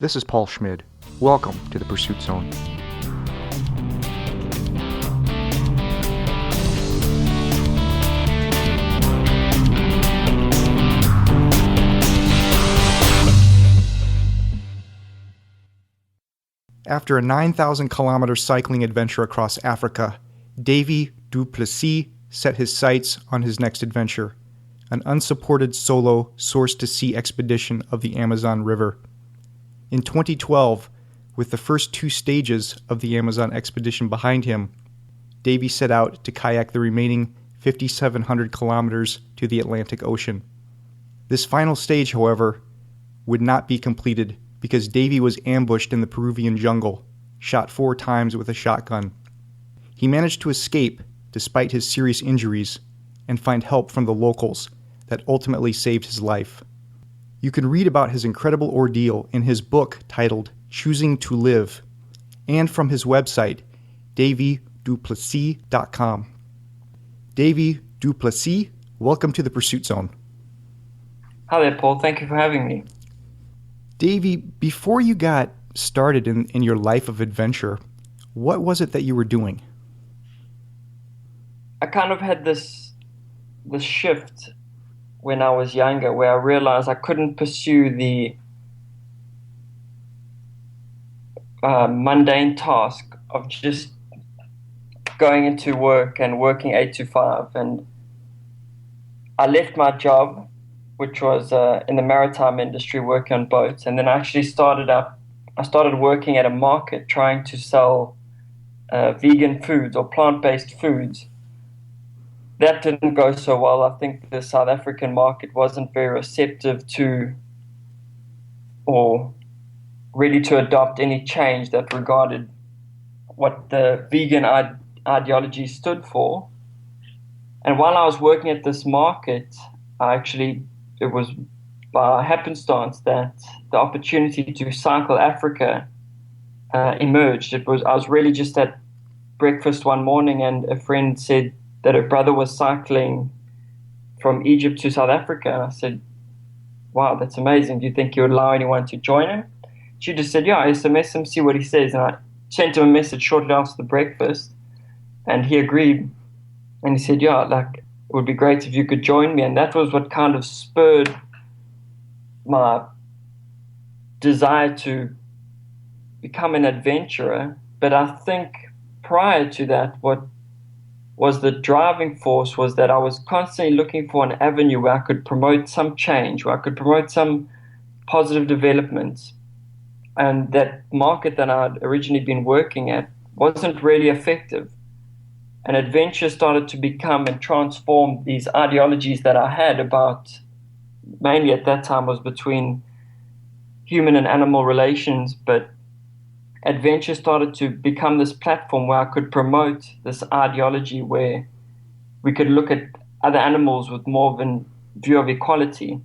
This is Paul Schmid. Welcome to the Pursuit Zone. After a 9,000-kilometer cycling adventure across Africa, Davey du Plessis set his sights on his next adventure, an unsupported solo source-to-sea expedition of the Amazon River. In 2012, with the first two stages of the Amazon expedition behind him, Davey set out to kayak the remaining 5,700 kilometers to the Atlantic Ocean. This final stage, however, would not be completed because Davey was ambushed in the Peruvian jungle, shot 4 times with a shotgun. He managed to escape despite his serious injuries and find help from the locals that ultimately saved his life. You can read about his incredible ordeal in his book titled Choosing to Live and from his website, daveyduplessis.com. Davey du Plessis, welcome to the Pursuit Zone. Hi there, Paul. Thank you for having me. Davey, before you got started in your life of adventure, what was it that you were doing? I kind of had this shift when I was younger where I realized I couldn't pursue the mundane task of just going into work and working 8 to 5. And I left my job, which was in the maritime industry, working on boats. And then I actually started working at a market trying to sell vegan foods or plant-based foods. That didn't go so well. I think the South African market wasn't very receptive to or ready to adopt any change that regarded what the vegan ideology stood for. And while I was working at this market, it was by happenstance that the opportunity to cycle Africa emerged. I was really just at breakfast one morning and a friend said that her brother was cycling from Egypt to South Africa. I said, wow, that's amazing. Do you think you would allow anyone to join him? She just said, yeah, SMS him, see what he says. And I sent him a message shortly after the breakfast, and he agreed. And he said, yeah, it would be great if you could join me. And that was what kind of spurred my desire to become an adventurer. But I think prior to that, what was the driving force was that I was constantly looking for an avenue where I could promote some change, where I could promote some positive developments. And that market that I'd originally been working at wasn't really effective. And adventure started to become and transform these ideologies that I had about, mainly at that time was between human and animal relations, but adventure started to become this platform where I could promote this ideology where we could look at other animals with more of a view of equality.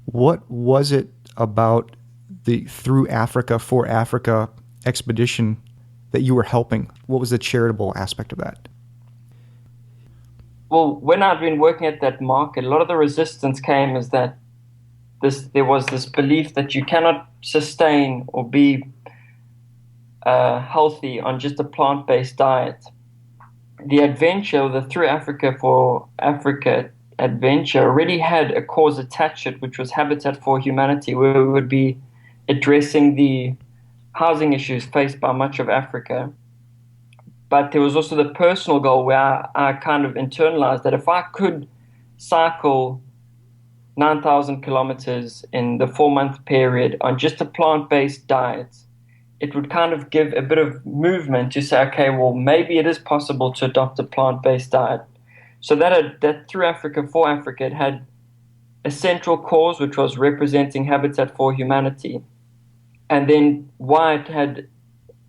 What was it about the Through Africa, for Africa expedition that you were helping? What was the charitable aspect of that? Well, when I'd been working at that market, a lot of the resistance came is that there was this belief that you cannot sustain or be healthy on just a plant-based diet. The adventure, the Through Africa for Africa adventure, already had a cause attached to it, which was Habitat for Humanity, where we would be addressing the housing issues faced by much of Africa. But there was also the personal goal where I kind of internalized that if I could cycle 9,000 kilometers in the 4-month period on just a plant-based diet, it would kind of give a bit of movement to say, okay, well, maybe it is possible to adopt a plant-based diet. So that Through Africa, for Africa, it had a central cause, which was representing Habitat for Humanity. And then why it had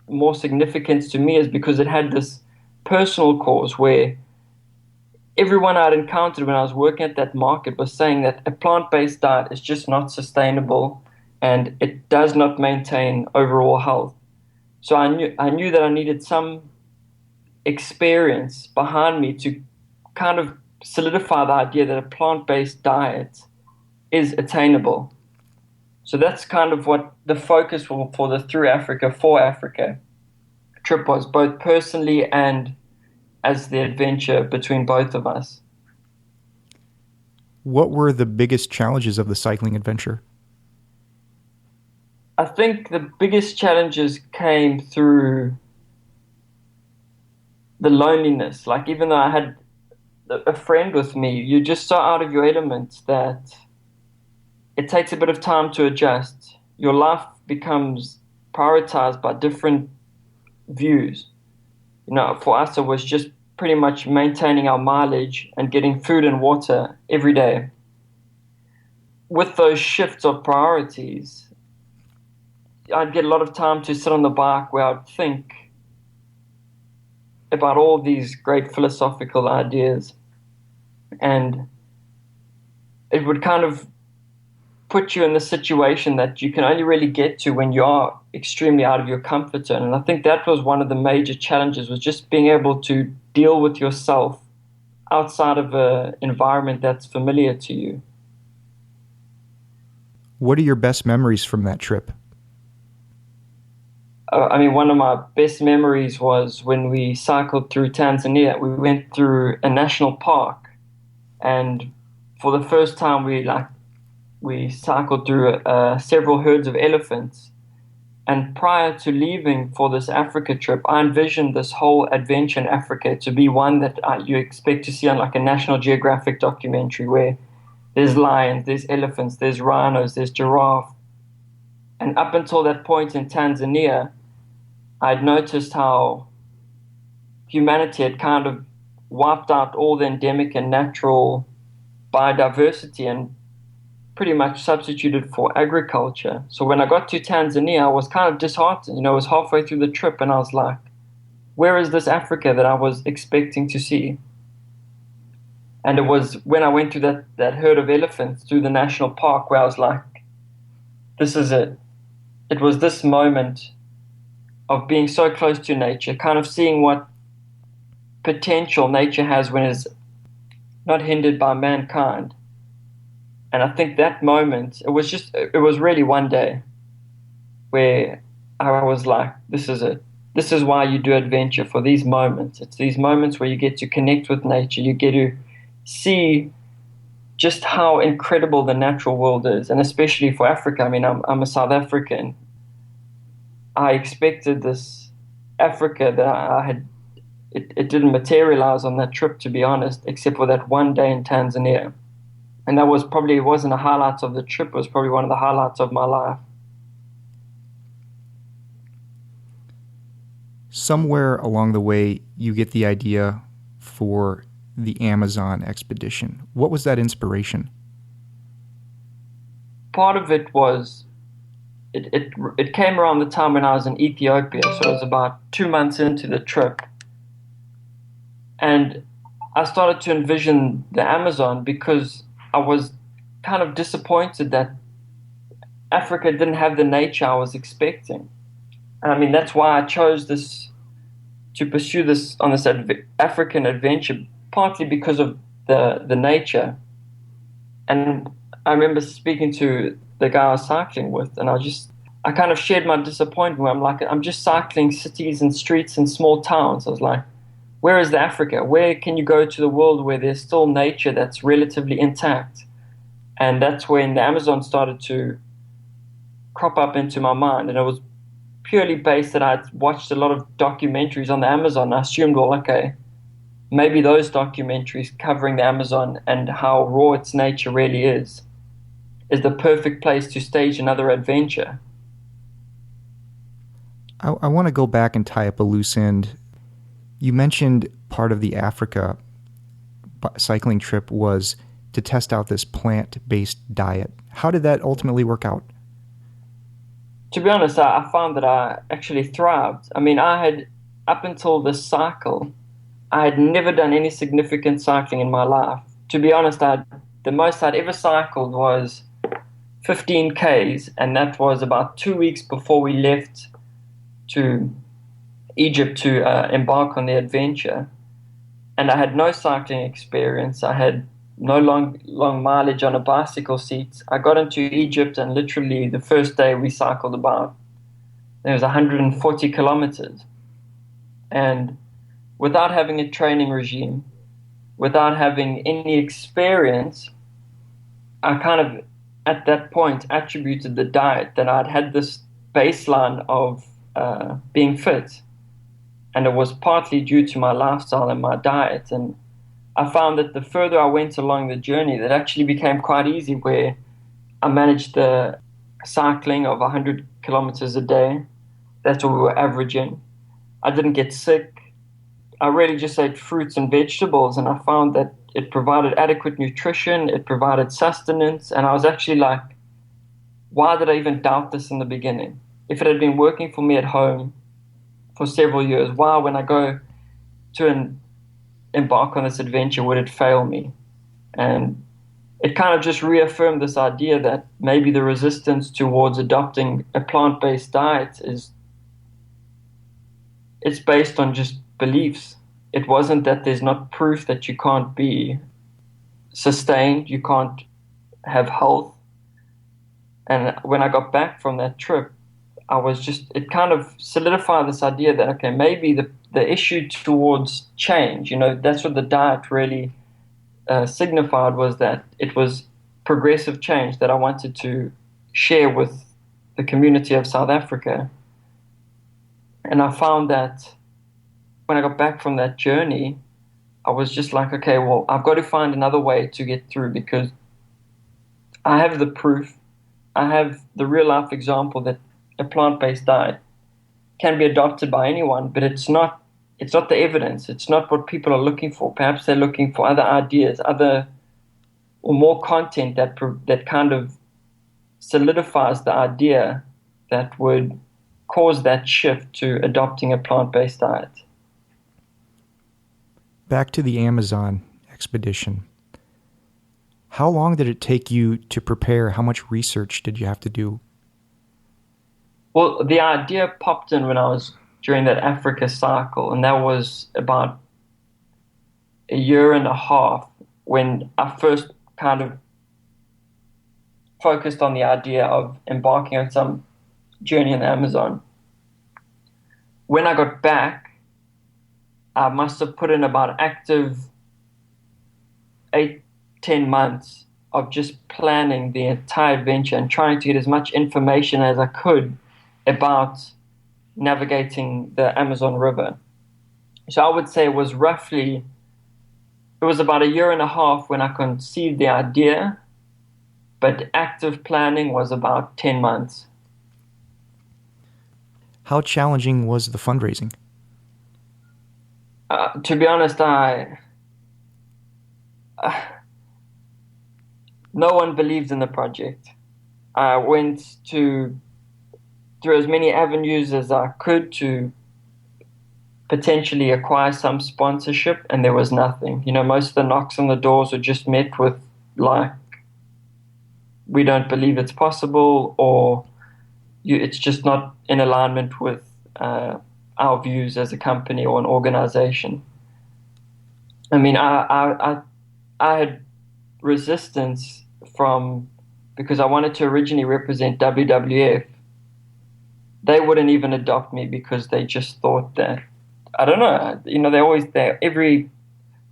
more significance to me is because it had this personal cause where everyone I'd encountered when I was working at that market was saying that a plant-based diet is just not sustainable and it does not maintain overall health. So I knew that I needed some experience behind me to kind of solidify the idea that a plant-based diet is attainable. So that's kind of what the focus for the Through Africa, for Africa trip was, both personally and as the adventure between both of us. What were the biggest challenges of the cycling adventure? I think the biggest challenges came through the loneliness. Like, even though I had a friend with me, you're just so out of your element that it takes a bit of time to adjust. Your life becomes prioritized by different views. You know, for us, it was just pretty much maintaining our mileage and getting food and water every day. With those shifts of priorities, I'd get a lot of time to sit on the bike where I'd think about all these great philosophical ideas. And it would kind of put you in the situation that you can only really get to when you are extremely out of your comfort zone. And I think that was one of the major challenges, was just being able to deal with yourself outside of an environment that's familiar to you. What are your best memories from that trip? I mean, one of my best memories was when we cycled through Tanzania. We went through a national park, and for the first time, we cycled through several herds of elephants. And prior to leaving for this Africa trip, I envisioned this whole adventure in Africa to be one that you expect to see on like a National Geographic documentary, where there's lions, there's elephants, there's rhinos, there's giraffe. And up until that point in Tanzania, I'd noticed how humanity had kind of wiped out all the endemic and natural biodiversity and pretty much substituted for agriculture. So when I got to Tanzania, I was kind of disheartened. You know, I was halfway through the trip and I was like, where is this Africa that I was expecting to see? And it was when I went to that herd of elephants through the national park where I was like, this is it. It was this moment of being so close to nature, kind of seeing what potential nature has when it's not hindered by mankind. And I think that moment, it was really one day where I was like, this is it. This is why you do adventure, for these moments. It's these moments where you get to connect with nature. You get to see just how incredible the natural world is. And especially for Africa. I mean, I'm a South African. I expected this Africa that I had, it didn't materialize on that trip, to be honest, except for that one day in Tanzania. And that was probably, it wasn't a highlight of the trip, it was probably one of the highlights of my life. Somewhere along the way, you get the idea for the Amazon expedition. What was that inspiration? Part of it was, it came around the time when I was in Ethiopia, so it was about 2 months into the trip. And I started to envision the Amazon because I was kind of disappointed that Africa didn't have the nature I was expecting. And I mean, that's why I chose to pursue this on this African adventure, partly because of the nature. And I remember speaking to the guy I was cycling with, and I kind of shared my disappointment where I'm like, I'm just cycling cities and streets and small towns. I was like, where is the Africa? Where can you go to the world where there's still nature that's relatively intact? And that's when the Amazon started to crop up into my mind. And it was purely based that I'd watched a lot of documentaries on the Amazon. I assumed, well, okay, maybe those documentaries covering the Amazon and how raw its nature really is the perfect place to stage another adventure. I want to go back and tie up a loose end. You mentioned part of the Africa cycling trip was to test out this plant-based diet. How did that ultimately work out? To be honest, I found that I actually thrived. I mean, up until this cycle, I had never done any significant cycling in my life. To be honest, the most I'd ever cycled was 15 Ks, and that was about 2 weeks before we left to Egypt to embark on the adventure. And I had no cycling experience. I had no long mileage on a bicycle seat. I got into Egypt, and literally the first day we cycled about, it was 140 kilometers. And without having a training regime, without having any experience, I kind of, at that point, attributed the diet that I'd had this baseline of being fit. And it was partly due to my lifestyle and my diet. And I found that the further I went along the journey, that actually became quite easy, where I managed the cycling of 100 kilometers a day. That's what we were averaging. I didn't get sick. I really just ate fruits and vegetables, and I found that it provided adequate nutrition, it provided sustenance, and I was actually like, why did I even doubt this in the beginning? If it had been working for me at home for several years, why, when I go to embark on this adventure, would it fail me? And it kind of just reaffirmed this idea that maybe the resistance towards adopting a plant-based diet it's based on just beliefs. It wasn't that there's not proof that you can't be sustained, you can't have health. And when I got back from that trip, it kind of solidified this idea that, okay, maybe the issue towards change, that's what the diet really signified, was that it was progressive change that I wanted to share with the community of South Africa. And I found that when I got back from that journey, I was just like, okay, well, I've got to find another way to get through, because I have the proof, I have the real life example that a plant-based diet can be adopted by anyone, but it's not the evidence. It's not what people are looking for. Perhaps they're looking for other ideas, or more content that kind of solidifies the idea that would cause that shift to adopting a plant-based diet. Back to the Amazon expedition. How long did it take you to prepare? How much research did you have to do? Well, the idea popped in when I was during that Africa cycle, and that was about a year and a half when I first kind of focused on the idea of embarking on some journey in the Amazon. When I got back, I must have put in about active 8-10 months of just planning the entire adventure and trying to get as much information as I could about navigating the Amazon River. So I would say it was about a year and a half when I conceived the idea, but active planning was about 10 months. How challenging was the fundraising? To be honest, no one believed in the project. I went through as many avenues as I could to potentially acquire some sponsorship, and there was nothing. Most of the knocks on the doors were just met with, like, we don't believe it's possible, or it's just not in alignment with our views as a company or an organization. I mean, I had resistance because I wanted to originally represent WWF. They wouldn't even adopt me because they just thought that, I don't know, every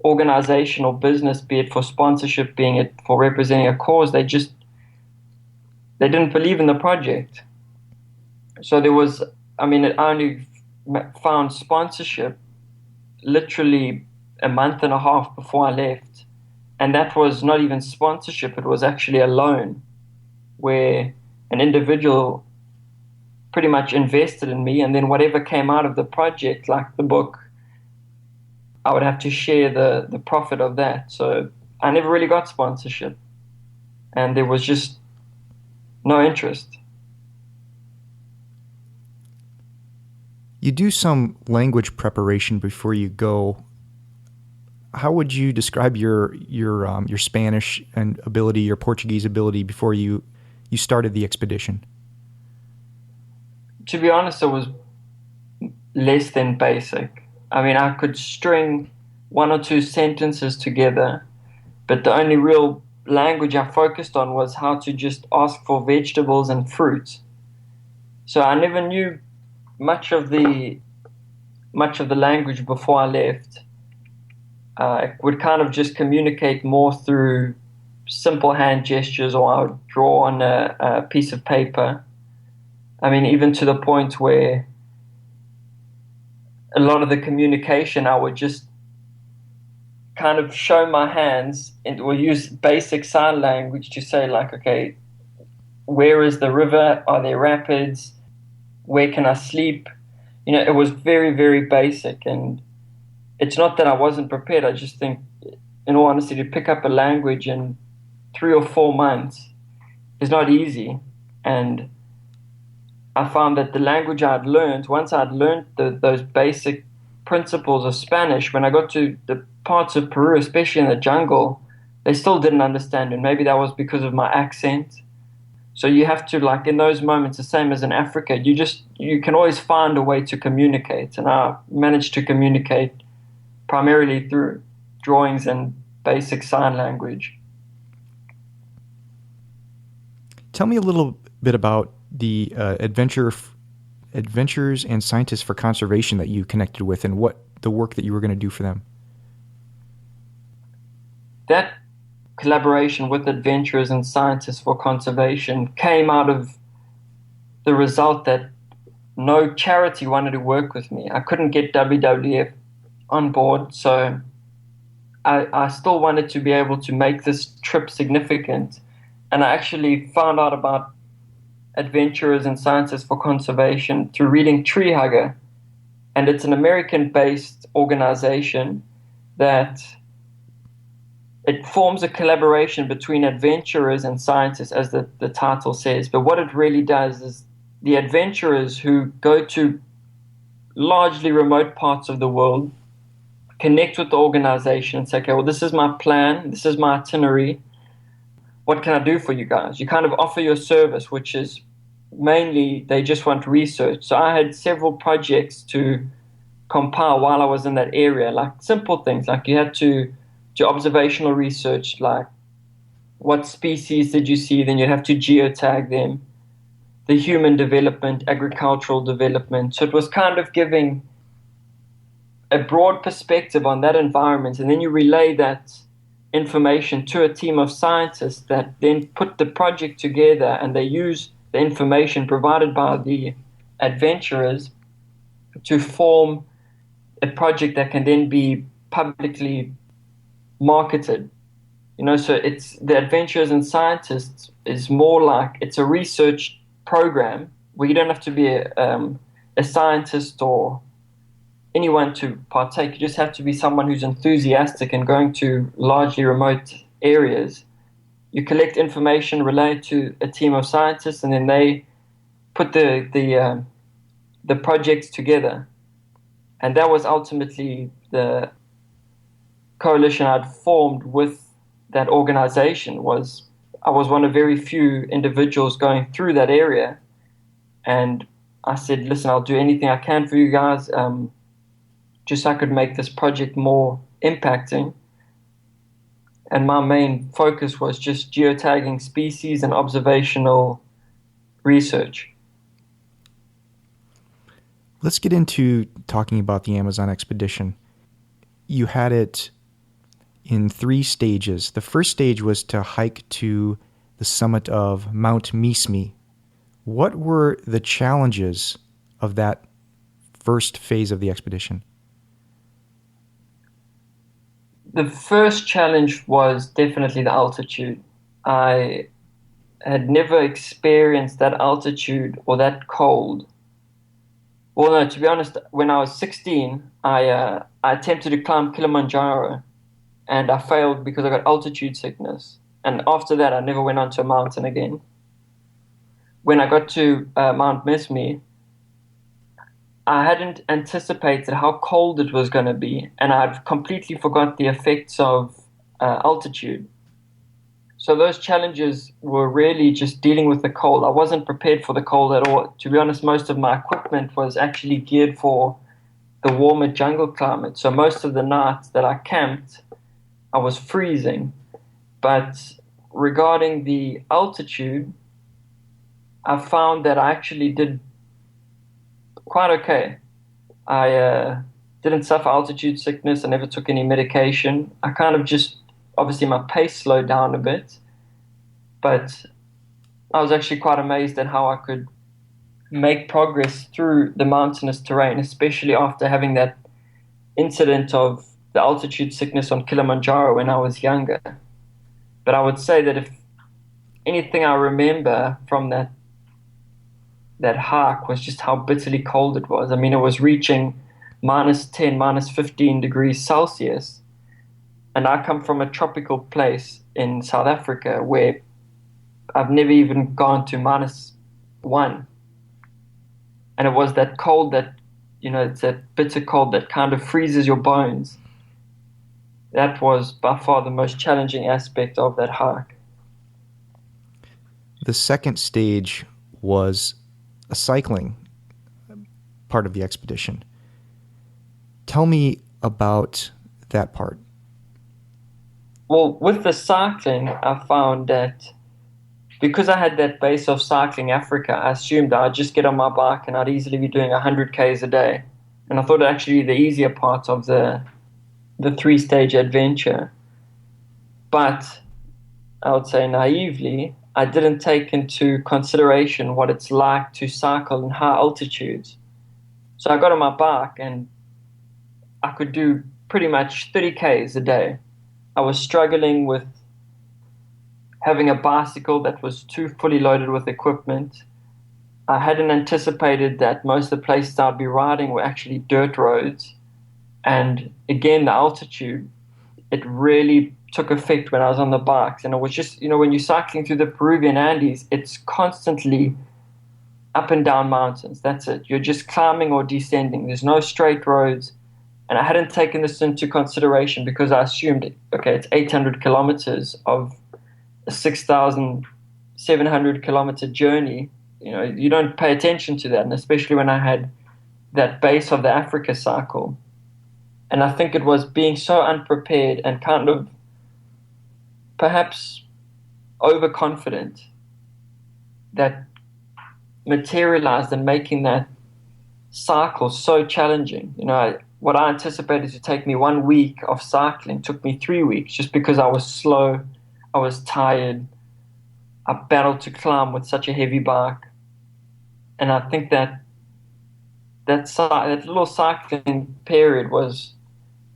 organization or business, be it for sponsorship, being it for representing a cause, they didn't believe in the project. So I only found sponsorship literally a month and a half before I left. And that was not even sponsorship, it was actually a loan where an individual pretty much invested in me, and then whatever came out of the project, like the book, I would have to share the profit of that. So I never really got sponsorship, and there was just no interest. You do some language preparation before you go. How would you describe your Spanish and ability, your Portuguese ability before you started the expedition? To be honest, it was less than basic. I mean, I could string one or two sentences together, But the only real language I focused on was how to just ask for vegetables and fruit. So I never knew much of the language before I left. I would kind of just communicate more through simple hand gestures, or I would draw on a piece of paper. I mean, even to the point where a lot of the communication, I would just kind of show my hands and we'll use basic sign language to say, like, okay, where is the river? Are there rapids? Where can I sleep? You know, it was very, very basic. And it's not that I wasn't prepared. I just think, in all honesty, to pick up a language in 3 or 4 months is not easy. And I found that the language I'd learned, once I'd learned those basic principles of Spanish, when I got to the parts of Peru, especially in the jungle, they still didn't understand. And maybe that was because of my accent. So you have to, like, in those moments, the same as in Africa, you can always find a way to communicate. And I managed to communicate primarily through drawings and basic sign language. Tell me a little bit about the adventurers and scientists for conservation that you connected with, and what the work that you were going to do for them. That collaboration with adventurers and scientists for conservation came out of the result that no charity wanted to work with me. I couldn't get WWF on board, so I still wanted to be able to make this trip significant. And I actually found out about adventurers and scientists for conservation through reading Tree Hugger. And it's an American-based organization that it forms a collaboration between adventurers and scientists, as the title says. But what it really does is the adventurers who go to largely remote parts of the world connect with the organization and say, okay, well, this is my plan, this is my itinerary. What can I do for you guys? You kind of offer your service, which is mainly they just want research. So I had several projects to compile while I was in that area, like simple things, like you had to do observational research, like what species did you see, then you'd have to geotag them, the human development, agricultural development. So it was kind of giving a broad perspective on that environment, and then you relay that information to a team of scientists that then put the project together, and they use the information provided by the adventurers to form a project that can then be publicly marketed. You know, so it's the adventurers and scientists is more like it's a research program where you don't have to be a scientist or anyone to partake. You just have to be someone who's enthusiastic and going to largely remote areas. You collect information, relay it to a team of scientists, and then they put the projects together. And that was ultimately the coalition I'd formed with that organization. I was one of very few individuals going through that area. And I said, listen, I'll do anything I can for you guys, just so I could make this project more impacting. And my main focus was just geotagging species and observational research. Let's get into talking about the Amazon expedition. You had it in 3 stages. The first stage was to hike to the summit of Mount Mismi. What were the challenges of that first phase of the expedition? The first challenge was definitely the altitude. I had never experienced that altitude or that cold. Well, no, to be honest, when I was 16, I attempted to climb Kilimanjaro, and I failed because I got altitude sickness. And after that, I never went onto a mountain again. When I got to Mount Mismi, I hadn't anticipated how cold it was going to be, and I'd completely forgot the effects of altitude. So those challenges were really just dealing with the cold. I wasn't prepared for the cold at all. To be honest, most of my equipment was actually geared for the warmer jungle climate. So most of the nights that I camped, I was freezing. But regarding the altitude, I found that I actually did quite okay. I didn't suffer altitude sickness. I never took any medication. I kind of just, obviously, my pace slowed down a bit, but I was actually quite amazed at how I could make progress through the mountainous terrain, especially after having that incident of the altitude sickness on Kilimanjaro when I was younger. But I would say that if anything I remember from that hike was just how bitterly cold it was. I mean, it was reaching -10, -15 degrees Celsius. And I come from a tropical place in South Africa where I've never even gone to -1. And it was that cold that, it's that bitter cold that kind of freezes your bones. That was by far the most challenging aspect of that hike. The second stage was a cycling part of the expedition. Tell me about that part. Well, with the cycling, I found that because I had that base of cycling Africa, I assumed I'd just get on my bike and I'd easily be doing 100 Ks a day. And I thought actually the easier part of the three-stage adventure. But I would say naively, I didn't take into consideration what it's like to cycle in high altitudes. So I got on my bike and I could do pretty much 30 Ks a day. I was struggling with having a bicycle that was too fully loaded with equipment. I hadn't anticipated that most of the places I'd be riding were actually dirt roads. And again, the altitude, it really took effect when I was on the bikes. And it was just, when you're cycling through the Peruvian Andes, it's constantly up and down mountains. That's it. You're just climbing or descending. There's no straight roads. And I hadn't taken this into consideration because I assumed, okay, it's 800 kilometers of a 6,700 kilometer journey. You don't pay attention to that. And especially when I had that base of the Africa cycle. And I think it was being so unprepared and kind of perhaps overconfident that materialized in making that cycle so challenging. What I anticipated to take me 1 week of cycling took me 3 weeks just because I was slow, I was tired, I battled to climb with such a heavy bike. And I think that little cycling period was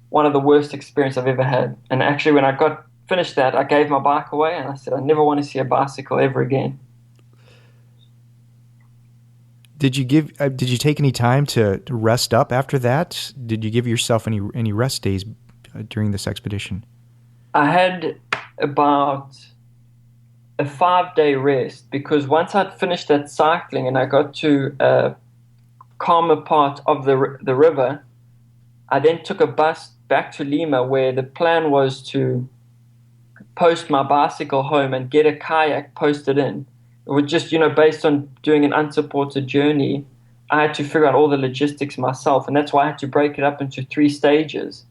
one of the worst experiences I've ever had. And actually, when I finished that, I gave my bike away and I said, I never want to see a bicycle ever again. Did you take any time to rest up after that? Did you give yourself any rest days during this expedition? I had about a 5-day rest because once I'd finished that cycling and I got to a calmer part of the river, I then took a bus back to Lima where the plan was to post my bicycle home and get a kayak posted in. It was just, based on doing an unsupported journey, I had to figure out all the logistics myself. And that's why I had to break it up into 3 stages.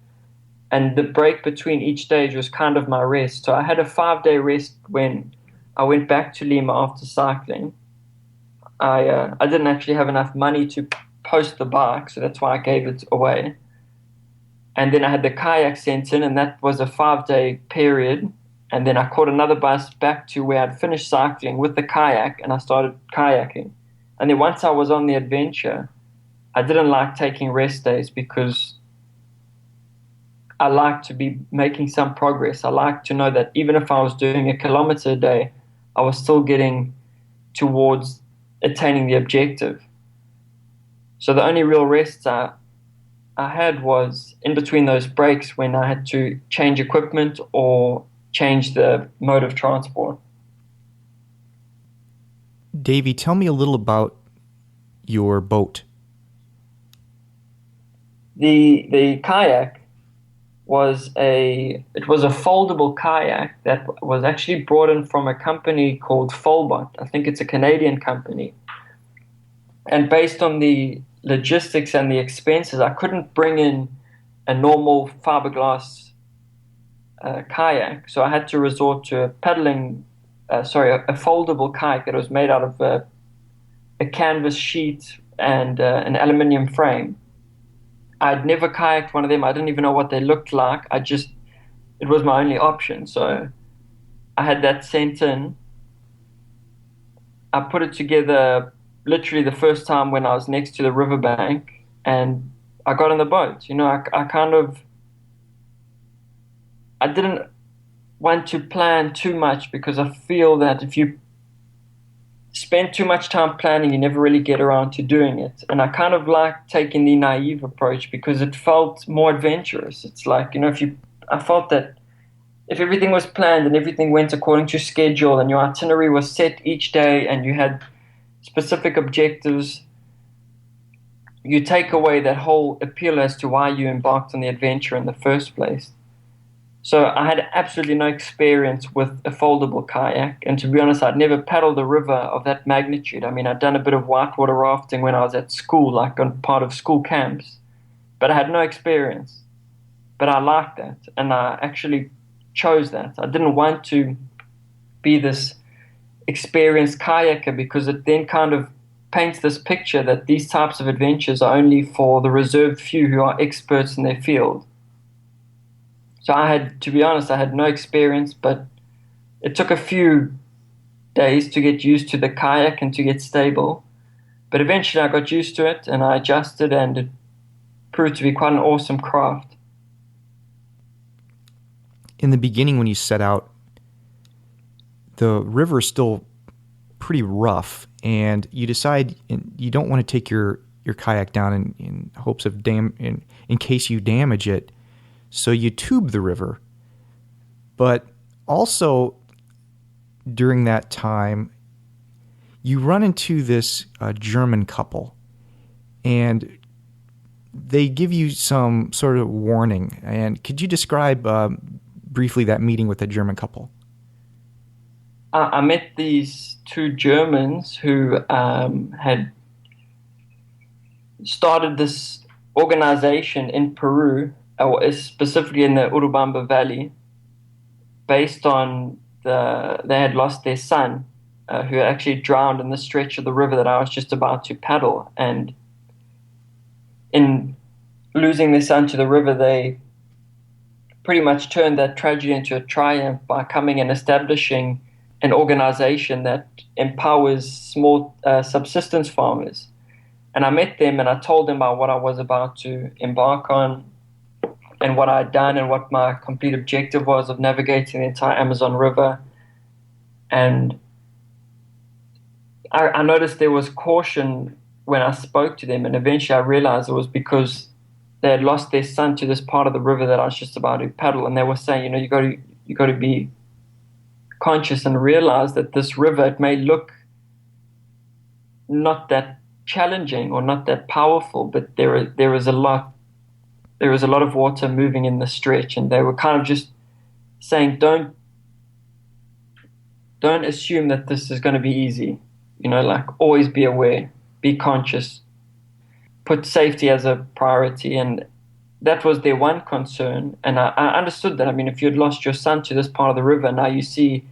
And the break between each stage was kind of my rest. So I had a 5-day rest when I went back to Lima after cycling. I didn't actually have enough money to post the bike, so that's why I gave it away. And then I had the kayak sent in, and that was a 5-day period. And then I caught another bus back to where I'd finished cycling with the kayak, and I started kayaking. And then once I was on the adventure, I didn't like taking rest days because I like to be making some progress. I like to know that even if I was doing a kilometer a day, I was still getting towards attaining the objective. So the only real rests I had was in between those breaks when I had to change equipment or change the mode of transport. Davey, tell me a little about your boat. The kayak was a foldable kayak that was actually brought in from a company called Folbot. I think it's a Canadian company. And based on the logistics and the expenses, I couldn't bring in a normal fiberglass kayak, so I had to resort to a foldable kayak that was made out of a canvas sheet and an aluminium frame. I'd never kayaked one of them. I didn't even know what they looked like. It was my only option. So I had that sent in. I put it together literally the first time when I was next to the riverbank, and I got on the boat. I didn't want to plan too much because I feel that if you spend too much time planning, you never really get around to doing it. And I kind of like taking the naive approach because it felt more adventurous. It's like, I felt that if everything was planned and everything went according to schedule and your itinerary was set each day and you had specific objectives, you take away that whole appeal as to why you embarked on the adventure in the first place. So I had absolutely no experience with a foldable kayak. And to be honest, I'd never paddled a river of that magnitude. I mean, I'd done a bit of whitewater rafting when I was at school, like on part of school camps, but I had no experience. But I liked that, and I actually chose that. I didn't want to be this experienced kayaker because it then kind of paints this picture that these types of adventures are only for the reserved few who are experts in their field. So to be honest, I had no experience, but it took a few days to get used to the kayak and to get stable. But eventually I got used to it and I adjusted, and it proved to be quite an awesome craft. In the beginning, when you set out, the river is still pretty rough, and you decide you don't want to take your kayak down in hopes of in case you damage it. So you tube the river. But also during that time, you run into this German couple, and they give you some sort of warning. And could you describe briefly that meeting with the German couple? I met these two Germans who had started this organization in Peru, or specifically in the Urubamba Valley, based on they had lost their son, who had actually drowned in the stretch of the river that I was just about to paddle. And in losing their son to the river, they pretty much turned that tragedy into a triumph by coming and establishing an organization that empowers small subsistence farmers. And I met them and I told them about what I was about to embark on and what I'd done and what my complete objective was of navigating the entire Amazon River. And I noticed there was caution when I spoke to them, and eventually I realized it was because they had lost their son to this part of the river that I was just about to paddle. And they were saying, you got to be conscious and realize that this river, it may look not that challenging or not that powerful, but there is a lot of water moving in the stretch. And they were kind of just saying, don't assume that this is going to be easy. Always be aware, be conscious, put safety as a priority. And that was their one concern. And I understood that. I mean, if you had lost your son to this part of the river, now you see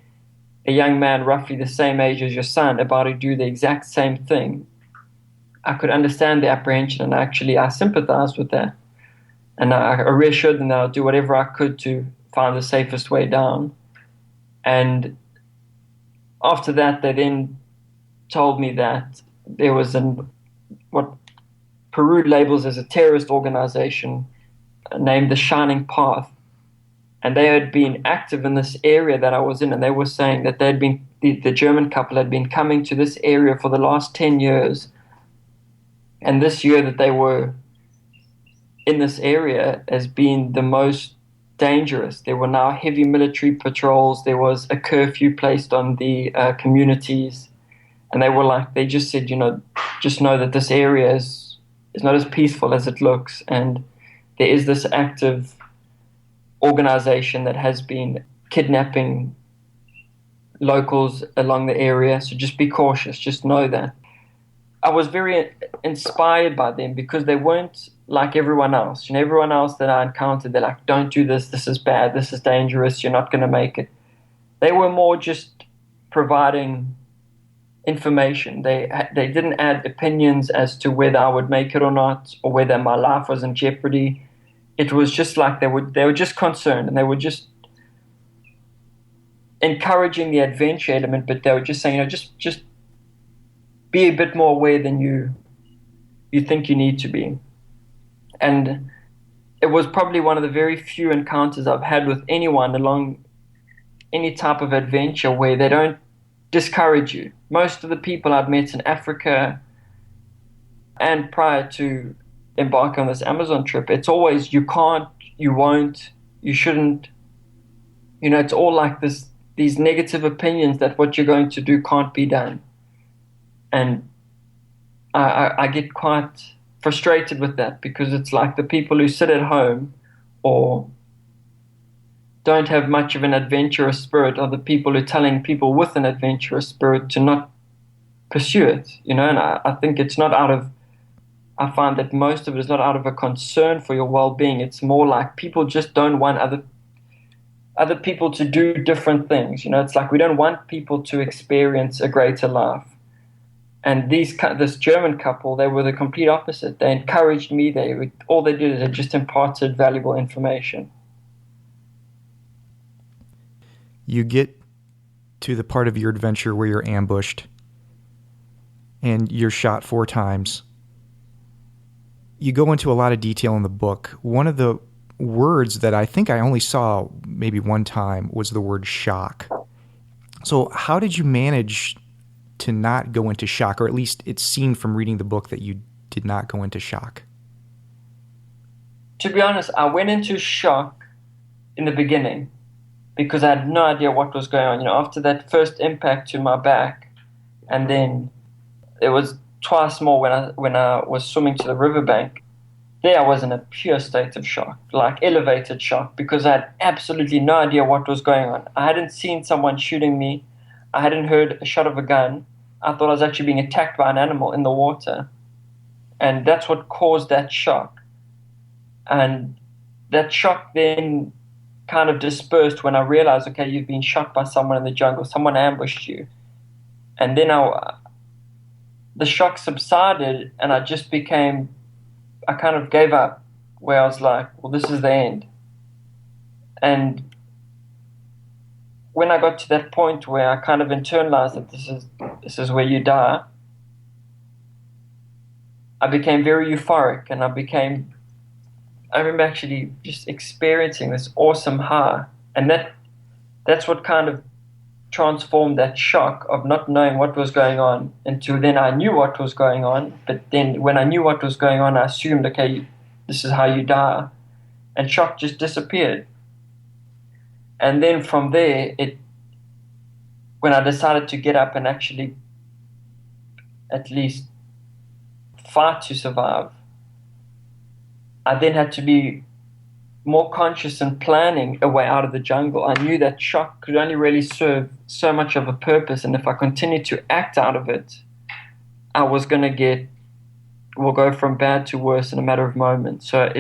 a young man roughly the same age as your son about to do the exact same thing, I could understand the apprehension, and I sympathized with that. And I reassured them that I'll do whatever I could to find the safest way down. And after that, they then told me that there was what Peru labels as a terrorist organization named the Shining Path. And they had been active in this area that I was in, and they were saying that the German couple had been coming to this area for the last 10 years. And this year that they were in this area has been the most dangerous. There were now heavy military patrols. There was a curfew placed on the communities. And they just said, just know that this area is not as peaceful as it looks. And there is this active organization that has been kidnapping locals along the area. So just be cautious. Just know that. I was very inspired by them because they weren't like everyone else. You know, everyone else that I encountered, they're like, don't do this, this is bad, this is dangerous, you're not going to make it. They were more just providing information. They didn't add opinions as to whether I would make it or not, or whether my life was in jeopardy. It was just like they were just concerned, and they were just encouraging the adventure element, but they were just saying, just be a bit more aware than you think you need to be. And it was probably one of the very few encounters I've had with anyone along any type of adventure where they don't discourage you. Most of the people I'd met in Africa and prior to embark on this Amazon trip, it's always you can't, you won't, you shouldn't. You know, it's all like these negative opinions that what you're going to do can't be done. And I get quite frustrated with that because it's like the people who sit at home or don't have much of an adventurous spirit are the people who are telling people with an adventurous spirit to not pursue it, you know. And I think it's not out of, I find that most of it is not out of a concern for your well-being. It's more like people just don't want other people to do different things. You know, it's like we don't want people to experience a greater life. And this German couple, they were the complete opposite. They encouraged me. All they did is they just imparted valuable information. You get to the part of your adventure where you're ambushed and you're shot 4 times. You go into a lot of detail in the book. One of the words that I think I only saw maybe one time was the word shock. So how did you manage to not go into shock, or at least it seemed from reading the book that you did not go into shock? To be honest, I went into shock in the beginning because I had no idea what was going on. You know, after that first impact to my back, and then it was twice more when I was swimming to the riverbank. There I was in a pure state of shock, like elevated shock, because I had absolutely no idea what was going on. I hadn't seen someone shooting me. I hadn't heard a shot of a gun. I thought I was actually being attacked by an animal in the water. And that's what caused that shock. And that shock then kind of dispersed when I realized, okay, you've been shot by someone in the jungle. Someone ambushed you. And then the shock subsided, and I kind of gave up, where I was like, well, this is the end. And when I got to that point where I kind of internalized that this is where you die, I became very euphoric, and I remember actually just experiencing this awesome high. And that's what kind of transformed that shock of not knowing what was going on into then I knew what was going on. But then when I knew what was going on, I assumed, okay, this is how you die. And shock just disappeared. And then from there, when I decided to get up and actually at least fight to survive, I then had to be more conscious and planning a way out of the jungle. I knew that shock could only really serve so much of a purpose, and if I continued to act out of it, I was going to go from bad to worse in a matter of moments. So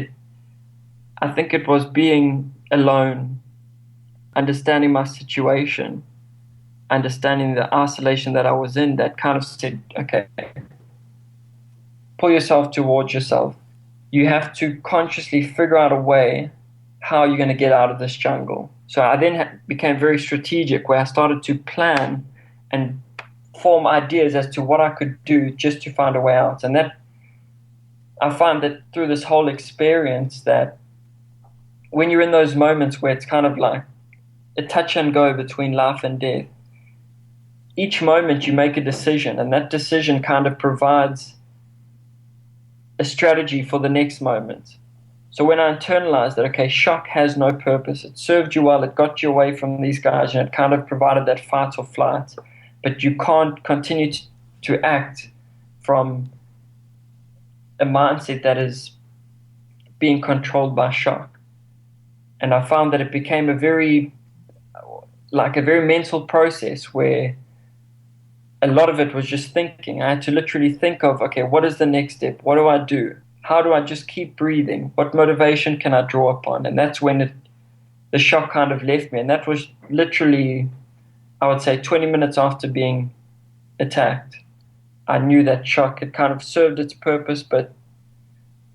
I think it was being alone, understanding my situation, understanding the isolation that I was in, that kind of said, okay, pull yourself towards yourself. You have to consciously figure out a way how you're going to get out of this jungle. So I then became very strategic, where I started to plan and form ideas as to what I could do just to find a way out. And that I find that through this whole experience, that when you're in those moments where it's kind of like a touch and go between life and death, each moment you make a decision, and that decision kind of provides a strategy for the next moment. So when I internalized that, okay, shock has no purpose. It served you well. It got you away from these guys, and it kind of provided that fight or flight. But you can't continue to act from a mindset that is being controlled by shock. And I found that it became a very mental process where a lot of it was just thinking. I had to literally think of, okay, what is the next step? What do I do? How do I just keep breathing? What motivation can I draw upon? And that's when the shock kind of left me. And that was literally, I would say, 20 minutes after being attacked. I knew that shock had kind of served its purpose, but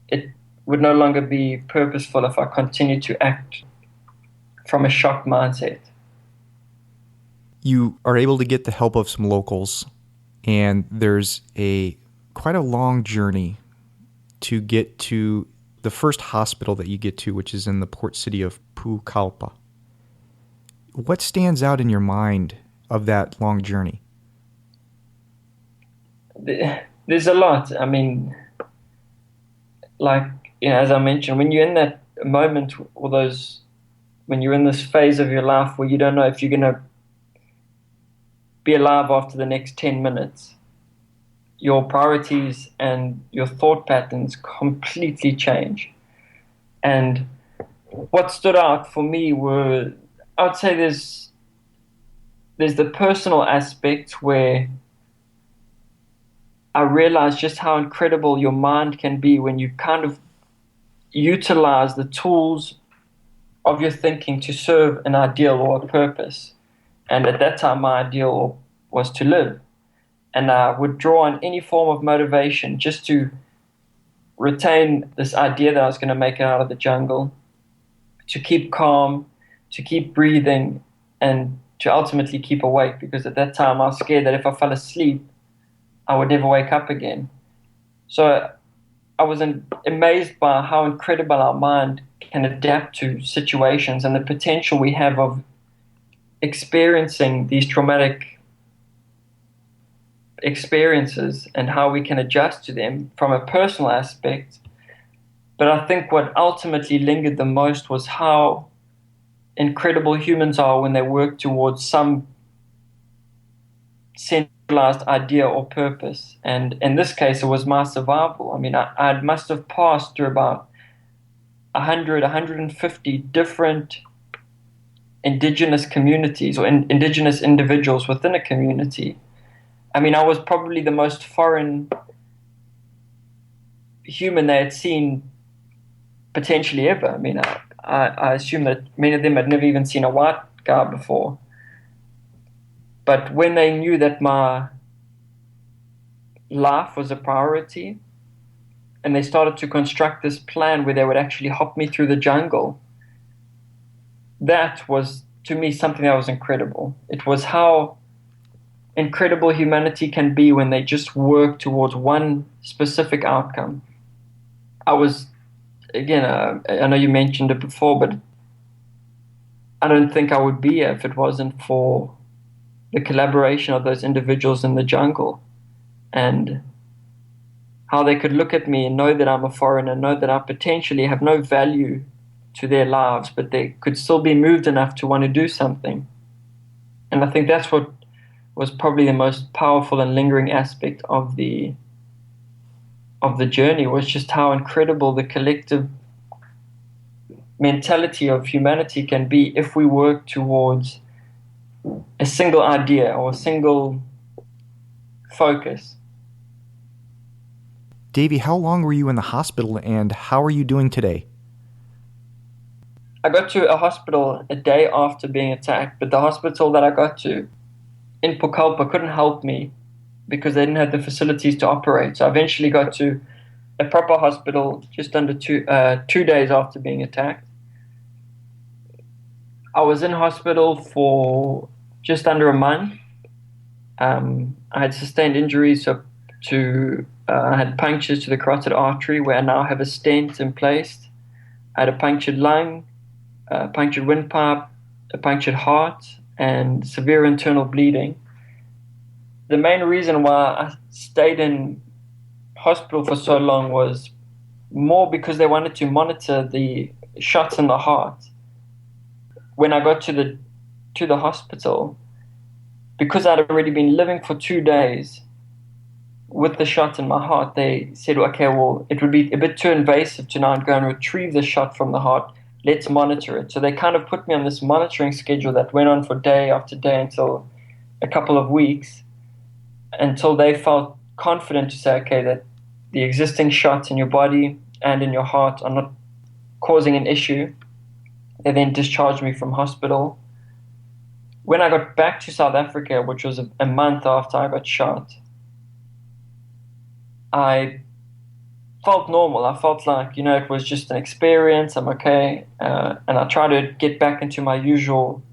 it would no longer be purposeful if I continued to act from a shock mindset. You are able to get the help of some locals, and there's quite a long journey to get to the first hospital that you get to, which is in the port city of Pucallpa. What stands out in your mind of that long journey? There's a lot. I mean, like, as I mentioned, when you're in that moment, when you're in this phase of your life where you don't know if you're going to be alive after the next 10 minutes, your priorities and your thought patterns completely change. And what stood out for me were, I would say there's the personal aspect where I realized just how incredible your mind can be when you kind of utilize the tools of your thinking to serve an ideal or a purpose. And at that time, my ideal was to live. And I would draw on any form of motivation just to retain this idea that I was going to make it out of the jungle, to keep calm, to keep breathing, and to ultimately keep awake. Because at that time, I was scared that if I fell asleep, I would never wake up again. So I was amazed by how incredible our mind can adapt to situations and the potential we have of experiencing these traumatic experiences and how we can adjust to them from a personal aspect. But I think what ultimately lingered the most was how incredible humans are when they work towards some centralized idea or purpose. And in this case, it was my survival. I mean, I must have passed through about 150 different indigenous communities or indigenous individuals within a community. I mean, I was probably the most foreign human they had seen potentially ever. I mean, I assume that many of them had never even seen a white guy before. But when they knew that my life was a priority, and they started to construct this plan where they would actually hop me through the jungle, that was, to me, something that was incredible. It was how incredible humanity can be when they just work towards one specific outcome. I was, again, I know you mentioned it before, but I don't think I would be here if it wasn't for the collaboration of those individuals in the jungle, and how they could look at me and know that I'm a foreigner, know that I potentially have no value to their lives, but they could still be moved enough to want to do something. And I think that's what was probably the most powerful and lingering aspect of the journey, was just how incredible the collective mentality of humanity can be if we work towards a single idea or a single focus. Davey, how long were you in the hospital, and how are you doing today? I got to a hospital a day after being attacked, but the hospital that I got to in Pucallpa couldn't help me because they didn't have the facilities to operate. So I eventually got to a proper hospital just under 2 days after being attacked. I was in hospital for just under a month. I had sustained injuries I had punctures to the carotid artery, where I now have a stent in place. I had a punctured lung, a punctured windpipe, a punctured heart, and severe internal bleeding. The main reason why I stayed in hospital for so long was more because they wanted to monitor the shots in the heart. When I got to the hospital, because I'd already been living for 2 days with the shot in my heart, they said, okay, well, it would be a bit too invasive to now go and retrieve the shot from the heart. Let's monitor it. So they kind of put me on this monitoring schedule that went on for day after day until a couple of weeks. until they felt confident to say, okay, that the existing shots in your body and in your heart are not causing an issue. They then discharged me from hospital. When I got back to South Africa, which was a month after I got shot, I felt normal. I felt like, it was just an experience. I'm okay. And I tried to get back into my usual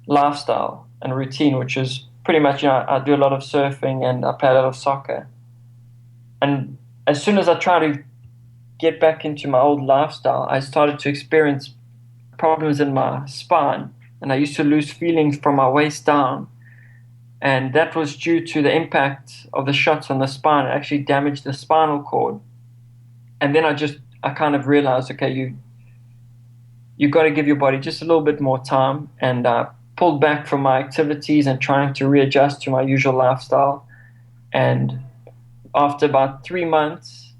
lifestyle and routine, which is pretty much, I do a lot of surfing and I play a lot of soccer. And as soon as I tried to get back into my old lifestyle, I started to experience problems in my spine. And I used to lose feelings from my waist down. And that was due to the impact of the shots on the spine. It actually damaged the spinal cord. And then I kind of realized, okay, you got to give your body just a little bit more time. And I pulled back from my activities and trying to readjust to my usual lifestyle. And after about 3 months,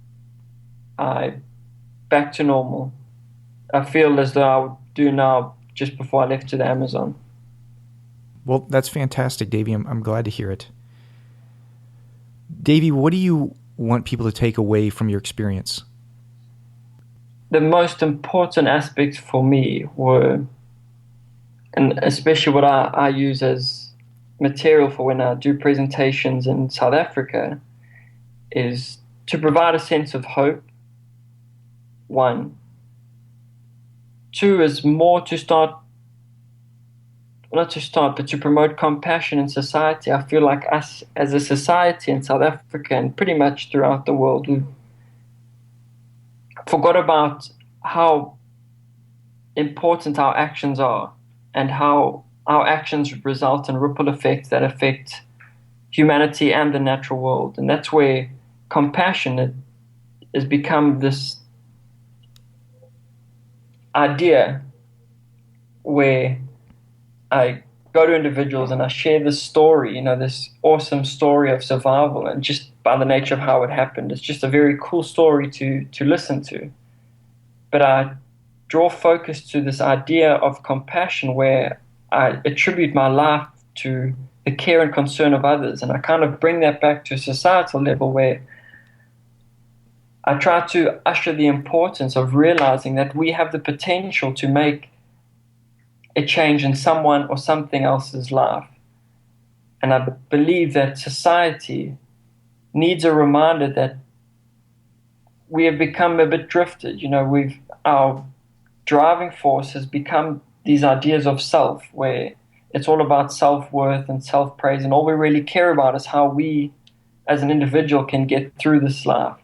I back to normal. I feel as though I would do now just before I left to the Amazon. Well, that's fantastic, Davey. I'm glad to hear it. Davey, what do you want people to take away from your experience? The most important aspects for me were, and especially what I use as material for when I do presentations in South Africa, is to provide a sense of hope, 1. 2 is more to but to promote compassion in society. I feel like us as a society in South Africa and pretty much throughout the world, we've forgot about how important our actions are and how our actions result in ripple effects that affect humanity and the natural world. And that's where compassion has become this idea where I go to individuals and I share this story, this awesome story of survival, and just by the nature of how it happened, it's just a very cool story to listen to. But I draw focus to this idea of compassion where I attribute my life to the care and concern of others, and I kind of bring that back to a societal level where I try to usher the importance of realizing that we have the potential to make a change in someone or something else's life. And I believe that society needs a reminder that we have become a bit drifted. Our driving force has become these ideas of self, where it's all about self-worth and self-praise, and all we really care about is how we as an individual can get through this life.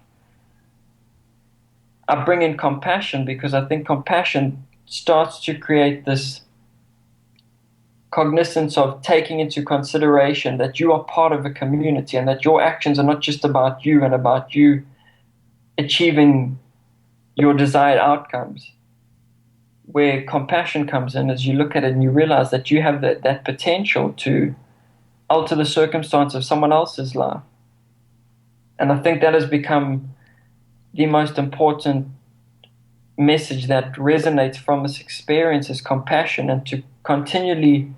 I bring in compassion because I think compassion starts to create this cognizance of taking into consideration that you are part of a community and that your actions are not just about you and about you achieving your desired outcomes. Where compassion comes in is you look at it and you realize that you have that potential to alter the circumstance of someone else's life. And I think that has become the most important message that resonates from this experience is compassion, and to continually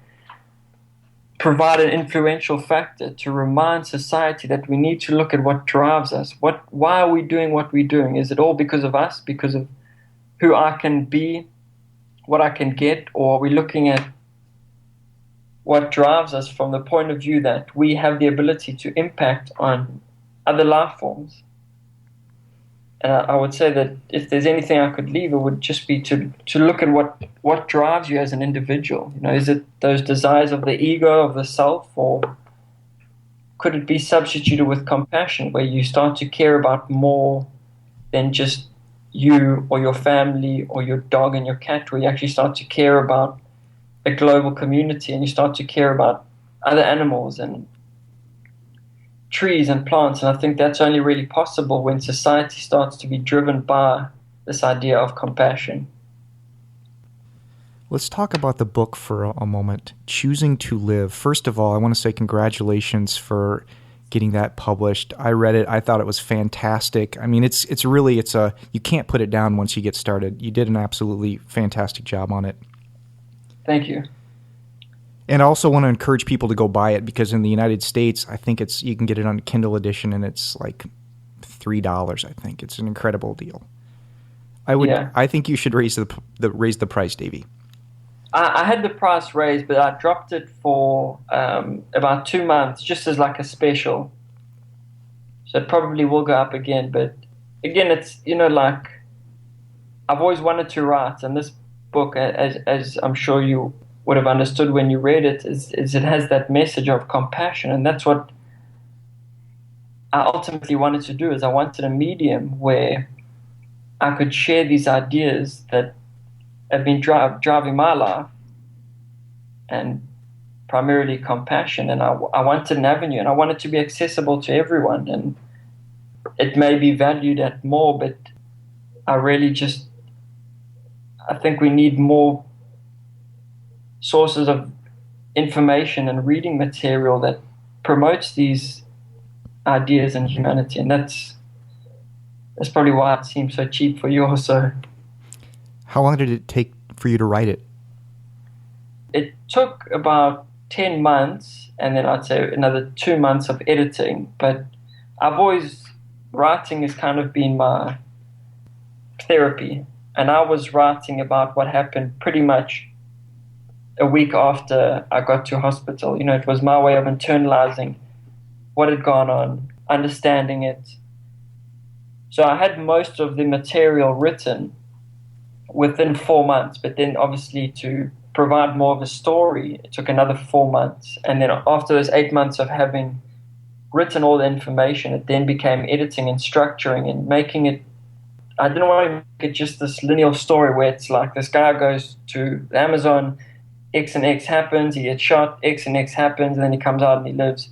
provide an influential factor to remind society that we need to look at what drives us. Why are we doing what we're doing? Is it all because of us, because of who I can be, what I can get, or are we looking at what drives us from the point of view that we have the ability to impact on other life forms? And I would say that if there's anything I could leave, it would just be to look at what drives you as an individual. Is it those desires of the ego, of the self, or could it be substituted with compassion, where you start to care about more than just you or your family or your dog and your cat, where you actually start to care about a global community and you start to care about other animals and trees and plants? And I think that's only really possible when society starts to be driven by this idea of compassion. Let's talk about the book for a moment, Choosing to Live. First of all, I want to say congratulations for getting that published. I read it. I thought it was fantastic. I mean, it's you can't put it down once you get started. You did an absolutely fantastic job on it. Thank you. And I also want to encourage people to go buy it because in the United States, I think you can get it on Kindle edition and it's like $3. I think it's an incredible deal. I think you should raise the price, Davey. I had the price raised, but I dropped it for about 2 months, just as like a special. So it probably will go up again. But again, it's, like I've always wanted to write, and this book, as I'm sure you would have understood when you read it, is it has that message of compassion, and that's what I ultimately wanted to do. Is I wanted a medium where I could share these ideas that have been driving my life, and primarily compassion. And I wanted an avenue, and I wanted to be accessible to everyone. And it may be valued at more, but I think we need more sources of information and reading material that promotes these ideas and humanity. And that's probably why it seems so cheap for you also. How long did it take for you to write it? It took about 10 months, and then I'd say another 2 months of editing. But writing has kind of been my therapy. And I was writing about what happened pretty much a week after I got to hospital. It was my way of internalizing what had gone on, understanding it. So I had most of the material written within 4 months, but then obviously to provide more of a story, it took another 4 months. And then after those 8 months of having written all the information, it then became editing and structuring and making it. I didn't want to make it just this linear story where it's like this guy goes to the Amazon, X and X happens, he gets shot, X and X happens, and then he comes out and he lives.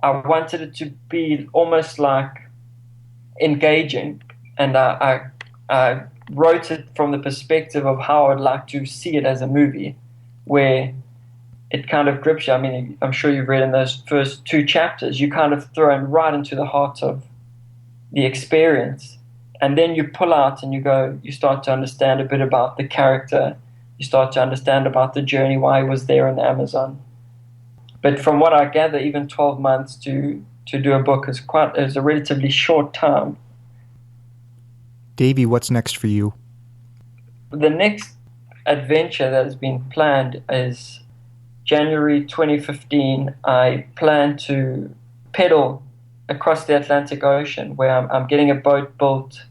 I wanted it to be almost like engaging, and I wrote it from the perspective of how I'd like to see it as a movie, where it kind of grips you. I mean, I'm sure you've read in those first 2 chapters, you kind of thrown right into the heart of the experience. And then you pull out and you start to understand a bit about the character. You start to understand about the journey, why he was there in the Amazon. But from what I gather, even 12 months to do a book is a relatively short time. Davey, what's next for you? The next adventure that has been planned is January 2015. I plan to pedal across the Atlantic Ocean, where I'm getting a boat built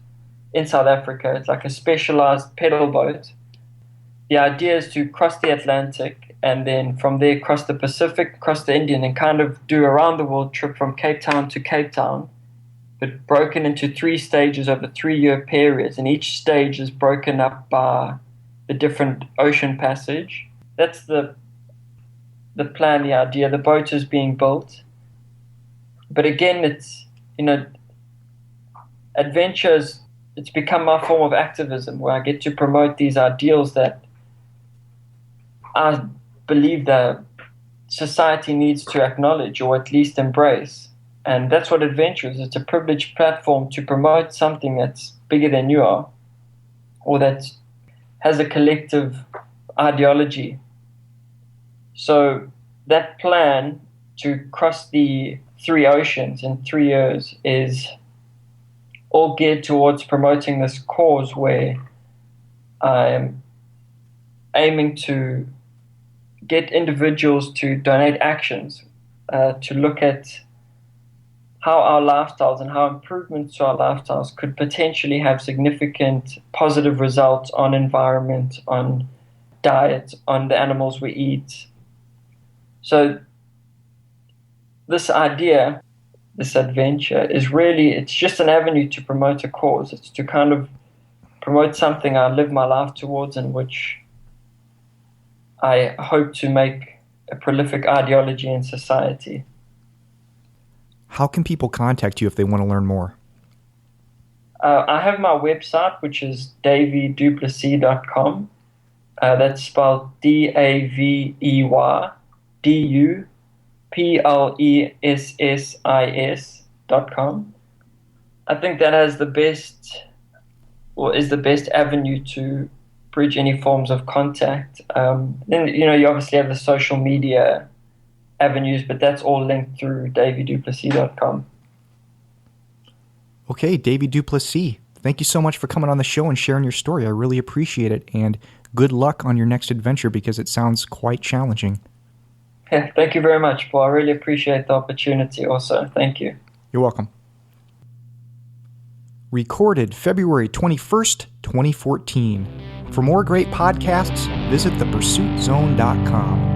in South Africa. It's like a specialized pedal boat. The idea is to cross the Atlantic and then from there cross the Pacific, cross the Indian, and kind of do a round the world trip from Cape Town to Cape Town, but broken into 3 stages over 3-year periods, and each stage is broken up by the different ocean passage. That's the plan, the idea. The boat is being built. But again, it's, adventures, it's become my form of activism, where I get to promote these ideals that I believe that society needs to acknowledge or at least embrace. And that's what adventure is. It's a privileged platform to promote something that's bigger than you are, or that has a collective ideology. So that plan to cross the 3 oceans in 3 years is all geared towards promoting this cause, where I am aiming to get individuals to donate actions, to look at how our lifestyles and how improvements to our lifestyles could potentially have significant positive results on environment, on diet, on the animals we eat. So this idea, this adventure, is really, it's just an avenue to promote a cause. It's to kind of promote something I live my life towards, in which I hope to make a prolific ideology in society. How can people contact you if they want to learn more? I have my website, which is daveyduplessis.com. That's spelled DAVEYDUPLESSIS.com. I think that has the best, or is the best avenue to bridge any forms of contact. Then, you obviously have the social media avenues, but that's all linked through daveyduplessis.com. Okay, Davey du Plessis, thank you so much for coming on the show and sharing your story. I really appreciate it, and good luck on your next adventure because it sounds quite challenging. Yeah, thank you very much, Paul. I really appreciate the opportunity also. Thank you. You're welcome. Recorded February 21st, 2014. For more great podcasts, visit thepursuitzone.com.